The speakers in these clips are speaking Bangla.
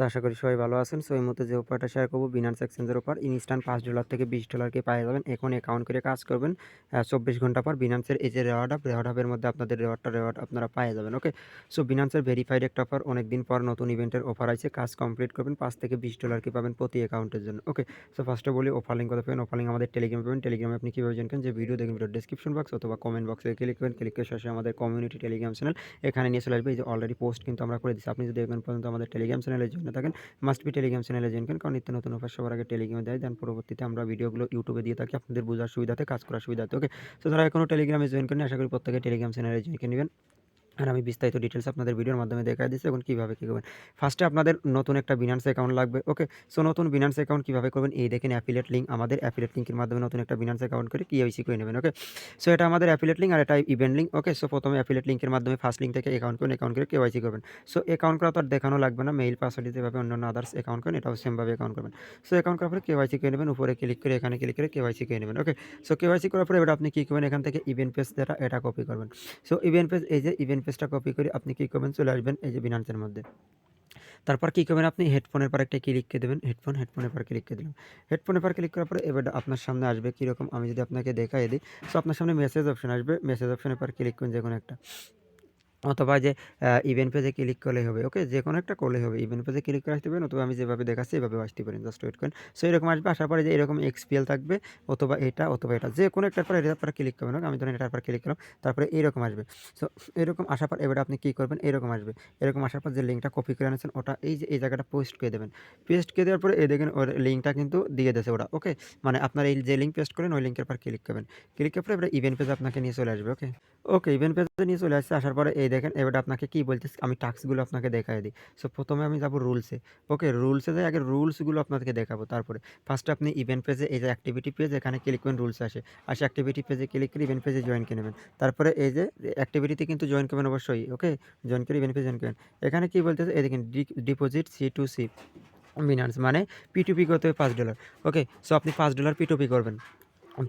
আশা করি সবাই ভালো আছেন। সো এই মুহূর্তে যে অফারটা শেয়ার করব বিনান্স এক্সচেঞ্জের অফার ইনস্ট্যান্ট $5 থেকে $20 কে পেয়ে যাবেন। এখন অ্যাকাউন্ট করে কাজ করবেন। 24 ঘন্টা পর বিনান্সের এই যে রেওয়ার্ড হাবের মধ্যে আপনাদের রেওয়ার্ড আপনারা পেয়ে যাবেন। ওকে। সো বিনান্সের ভেরিফাইড একটা অফার, অনেকদিন পর নতুন ইভেন্টের অফার আছে। কাজ কমপ্লিট করবেন, $5 থেকে $20 কে পাবেন প্রতি অ্যাকাউন্টের জন্য। ওকে। সো ফার্স্টে বলি অফার লিঙ্ক কোথায় পাবেন। অফার লিঙ্ক আমাদের টেলিগ্রামে পাবেন। টেলিগ্রামে আপনি কীভাবে জানবেন, যে ভিডিও দেখবেন ভিডিও ডেসক্রিপশন বক্স অথবা কমেন্ট বক্সে ক্লিক করবেন। ক্লিকের শেষে আমাদের কমিউনিটি টেলিগ্রাম চ্যানেল এখানে নিয়ে চলে আসবে। এই যে অলরেডি পোস্ট কিন্তু আমরা করে দিচ্ছি। আপনি যদি এখন পর্যন্ত আমাদের টেলিগ্রাম চ্যানেলের জন্য থাকেন, মাস্ট বি টেলিগ্রাম চ্যানেলে জয়েন করেন, কারণ নিত্য নতুন অফার সবার আগে টেলিগ্রামে দেয়। দেন পরবর্তীতে আমরা ভিডিওগুলো ইউটিউবে দিয়ে থাকি আপনাদের বোঝার সুবিধাতে, কাজ করার সুবিধাতে। ওকে। তো যারা এখনও টেলিগ্রামে জয়েন করেন, আশা করি প্রত্যেকে টেলিগ্রাম চ্যানেলে জয়েন করে নেবেন। আর আমি বিস্তারিত ডিটেলস আপনাদের ভিডিওর মাধ্যমে দেখাই দিচ্ছি এখন কীভাবে কী করবেন। ফার্স্টে আপনাদের নতুন একটা বিনান্স অ্যাকাউন্ট লাগবে। ওকে। সো নতুন বিনান্স অ্যাকাউন্ট কীভাবে করবেন, এই দেখেন অ্যাফিলিয়েট লিঙ্ক, আমাদের অ্যাফিলিয়েট লিঙ্কের মাধ্যমে নতুন একটা বিনান্স অ্যাকাউন্ট করে কেওয়াইসি করে নেবেন। ওকে। সো এটা আমাদের অ্যাফিলিয়েট লিঙ্ক আর এটা ইভেন্ট লিঙ্ক। ওকে। সো প্রথমে অ্যাফিলিয়েট লিঙ্কের মাধ্যমে ফার্স্ট লিঙ্ক থেকে অ্যাকাউন্ট করবেন, অ্যাকাউন্ট করে কেওয়াইসি করবেন। সো অ্যাকাউন্ট করা তো আর দেখানো লাগবে না, মেইল পাসওয়ার্ড যেভাবে অন্যান্য আদার্স অ্যাকাউন্ট করেন এটাও সেমভাবে অ্যাকাউন্ট করবেন। সো অ্যাকাউন্ট করার পরে কেওয়াইসি করে নেবেন, উপরে ক্লিক করে এখানে ক্লিক করে কেওয়াইসি করে নেবেন। ওকে। সো কেওয়াইসি করার পরে এবার আপনি কী করবেন, এখান থেকে ইভেন্ট পেজ যেটা এটা কপি করবেন। সো ইভেন্ট পেজ, এই যে ইভেন্ট পেজটা কপি করে আপনি কী করবেন, চলে আসবেন এই যে বিনান্সের মধ্যে। তারপর কী করবেন, আপনি হেডফোনের পর একটা ক্লিক করে দেবেন। হেডফোনের পর ক্লিক করে দিলাম। হেডফোনের পর ক্লিক করার পরে এবার আপনার সামনে আসবে কীরকম, আমি যদি আপনাকে দেখাই দিই। সো আপনার সামনে মেসেজ অপশন আসবে, মেসেজ অপশনের পর ক্লিক করুন যে কোনো একটা, অথবা যে ইভেন্ট পেজে ক্লিক করলেই হবে। ওকে। যে কোনো একটা করলেই হবে। ইভেন্ট পেজে ক্লিক করে আসতে পারেন, অথবা আমি যেভাবে দেখাচ্ছি এভাবেও আসতে পারেন। জাস্ট ওয়েট করেন। সো এরকম আসবে, আসার পরে যে এরকম এক্সপিএল থাকবে, অথবা এটা অথবা এটা, যে কোনো একটার পর এটার পর ক্লিক করবেন। আমি ধরেন এটার পর ক্লিক করলাম, তারপরে এইরকম আসবে। সো এরকম আসার পর এবার আপনি কী করবেন, এরকম আসবে। এরকম আসার পর যে লিঙ্কটা কপি করে আনেছেন ওটা এই যে এই জায়গাটা পেস্ট করে দেবেন। পেস্ট করে দেওয়ার পরে এই দেখেন ওর লিঙ্কটা কিন্তু দিয়ে দিয়েছে ওরা। ওকে। মানে আপনার এই যে লিঙ্ক পেস্ট করেন ওই লিঙ্কের পর ক্লিক করবেন। ক্লিক করার পরে এবার ইভেন্ট পেজে আপনাকে নিয়ে চলে আসবে। ওকে। ওকে, ইভেন্ট পেজে নিয়ে চলে আসছে। আসার পরে এই দেখেন এবার আপনাকে কি বলতেছে, আমি টাস্কগুলো আপনাকে দেখায় দিই। সো প্রথমে আমি যাব রুলসে। ওকে, রুলসে যাই, আগে রুলসগুলো আপনাদেরকে দেখাবো। তারপরে ফার্স্টে আপনি ইভেন্ট পেজে এই যে অ্যাক্টিভিটি পেজ, এখানে ক্লিক করবেন, রুলস আসে। অ্যাক্টিভিটি পেজে ক্লিক করে ইভেন্ট পেজে জয়েন করে নেবেন। তারপরে এই যে অ্যাক্টিভিটিতে কিন্তু জয়েন করবেন অবশ্যই। ওকে, জয়েন করে ইভেন্ট পেজে জয়েন করবেন। এখানে কি বলতেছে, এই দেখেন ডিপোজিট C2C বিনান্স, মানে P2P করতে হবে $5। ওকে। সো আপনি $5 P2P করবেন।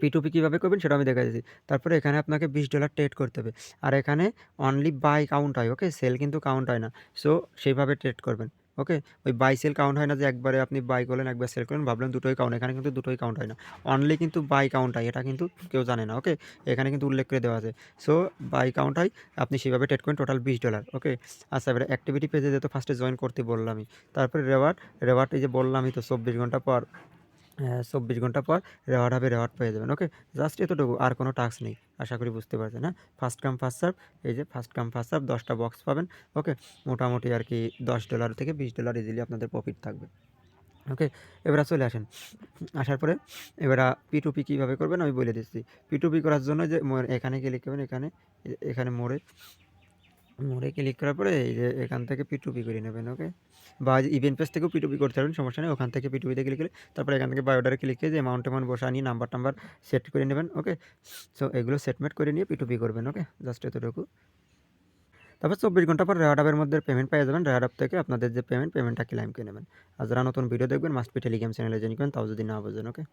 P2P কীভাবে করবেন সেটা আমি দেখাই দিচ্ছি। তারপরে এখানে আপনাকে $20 ট্রেড করতে হবে। আর এখানে অনলি বাই কাউন্ট হয়। ওকে, সেল কিন্তু কাউন্ট হয় না। সো সেইভাবে ট্রেড করবেন। ওকে। ওই বাই সেল কাউন্ট হয় না, যে একবারে আপনি বাই করলেন একবার সেল করলেন ভাবলেন দুটোই কাউন্ট, এখানে কিন্তু দুটোই কাউন্ট হয় না। অনলি কিন্তু বাই কাউন্ট হয়, এটা কিন্তু কেউ জানে না। ওকে। এখানে কিন্তু উল্লেখ করে দেওয়া আছে। সো বাই কাউন্ট হয়, আপনি সেভাবে ট্রেড করেন, টোটাল $20। ওকে। আচ্ছা, এবারে অ্যাক্টিভিটি পেজে যেহেতু ফার্স্টে জয়েন করতে বললামই, তারপরে রেওয়ার্ড এই যে বললামই তো 24 ঘন্টা পর 24 ঘন্টা পর রেওয়ার্ড হবে, রেওয়ার্ড পেয়ে যাবেন। ওকে। জাস্ট এতটুকু, আর কোনো টাস্ক নেই। আশা করি বুঝতে পারছেন। হ্যাঁ, ফার্স্ট কাম ফার্স্ট সার্ভ, এই যে ফার্স্ট কাম ফার্স্ট সার্ভ 10টা বক্স পাবেন। ওকে। মোটামুটি আর কি $10 থেকে $20 ইজিলি আপনাদের প্রফিট থাকবে। ওকে। এবারে চলে আসেন। আসার পরে এবার P2P কীভাবে করবেন আমি বলে দিচ্ছি। P2P করার জন্য যে এখানে ক্লিক করবেন, এখানে মোড়ে ক্লিক করার পরে এই যে এখান থেকে P2P করে নেবেন। ওকে। বা ইভেন্ট পেজ থেকেও P2P করতে পারবেন, সমস্যা নেই। ওখান থেকে P2P তে ক্লিক করে তারপরে এখান থেকে বায়োডারে ক্লিক করে যে অ্যামাউন্ট বসা নিয়ে নাম্বার সেট করে নেবেন। ওকে। সো এগুলো সেটমেট করে নিয়ে P2P করবেন। ওকে, জাস্ট এতটুকু। তারপর 24 ঘন্টা পর রেওয়ার্ড হাবের মধ্যে পেমেন্ট পেয়ে যাবেন। রেওয়ার্ড হাব থেকে আপনাদের যে পেমেন্টটা ক্লেইম করে নেবেন। আর যারা নতুন ভিডিও দেখবেন মাস্ট বি টেলিগ্রাম চ্যানেলে জয়েন করবেন, তাও যদি না বোঝেন। ওকে।